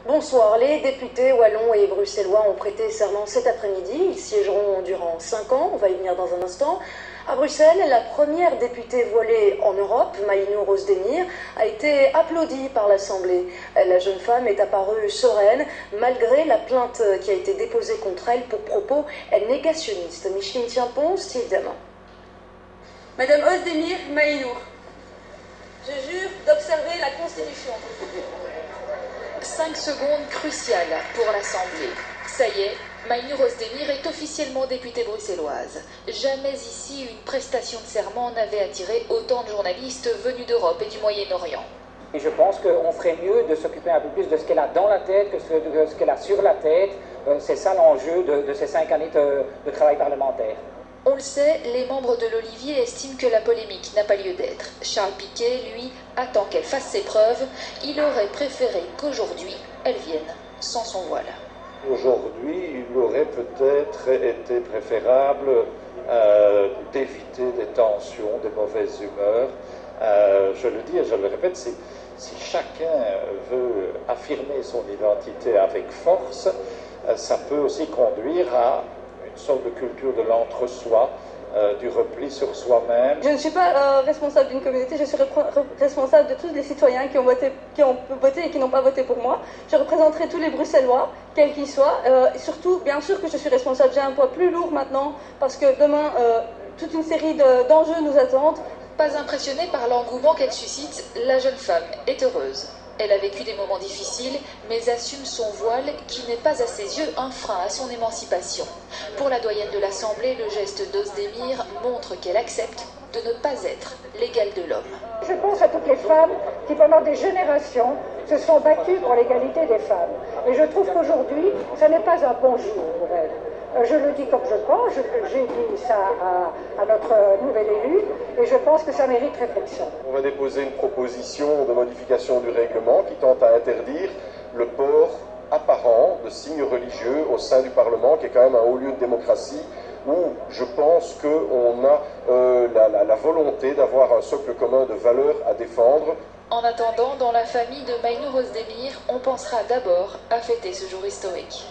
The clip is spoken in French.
Bonsoir. Les députés wallons et bruxellois ont prêté serment cet après-midi. Ils siégeront durant 5 ans. On va y venir dans un instant. À Bruxelles, la première députée voilée en Europe, Maïnour Ozdemir, a été applaudie par l'Assemblée. La jeune femme est apparue sereine, malgré la plainte qui a été déposée contre elle pour propos négationnistes. Micheline Tiampon, Steve Daman. Madame Ozdemir Maïnour, je jure d'observer la Constitution. 5 secondes cruciales pour l'Assemblée. Ça y est, Maïnour Ozdemir est officiellement députée bruxelloise. Jamais ici une prestation de serment n'avait attiré autant de journalistes venus d'Europe et du Moyen-Orient. Et je pense qu'on ferait mieux de s'occuper un peu plus de ce qu'elle a dans la tête que de ce qu'elle a sur la tête. C'est ça l'enjeu de ces 5 années de travail parlementaire. On le sait, les membres de l'Olivier estiment que la polémique n'a pas lieu d'être. Charles Piquet, lui, attend qu'elle fasse ses preuves. Il aurait préféré qu'aujourd'hui, elle vienne sans son voile. Aujourd'hui, il aurait peut-être été préférable d'éviter des tensions, des mauvaises humeurs. Je le dis et je le répète, si chacun veut affirmer son identité avec force, ça peut aussi conduire à une sorte de culture de l'entre-soi, du repli sur soi-même. Je ne suis pas responsable d'une communauté, je suis responsable de tous les citoyens qui ont voté et qui n'ont pas voté pour moi. Je représenterai tous les Bruxellois, quels qu'ils soient. Et surtout, bien sûr que je suis responsable, j'ai un poids plus lourd maintenant, parce que demain, toute une série d'enjeux nous attendent. Pas impressionnée par l'engouement qu'elle suscite, la jeune femme est heureuse. Elle a vécu des moments difficiles, mais assume son voile qui n'est pas à ses yeux un frein à son émancipation. Pour la doyenne de l'Assemblée, le geste d'Ozdemir montre qu'elle accepte de ne pas être l'égale de l'homme. Je pense à toutes les femmes qui, pendant des générations, se sont battues pour l'égalité des femmes. Et je trouve qu'aujourd'hui, ce n'est pas un bon jour pour elles. Je le dis comme je pense, j'ai dit ça à notre nouvel élu, et je pense que ça mérite réflexion. On va déposer une proposition de modification du règlement qui tente à interdire le port apparent de signes religieux au sein du Parlement, qui est quand même un haut lieu de démocratie, où je pense qu'on a la volonté d'avoir un socle commun de valeurs à défendre. En attendant, dans la famille de Maïnour Ozdemir, on pensera d'abord à fêter ce jour historique.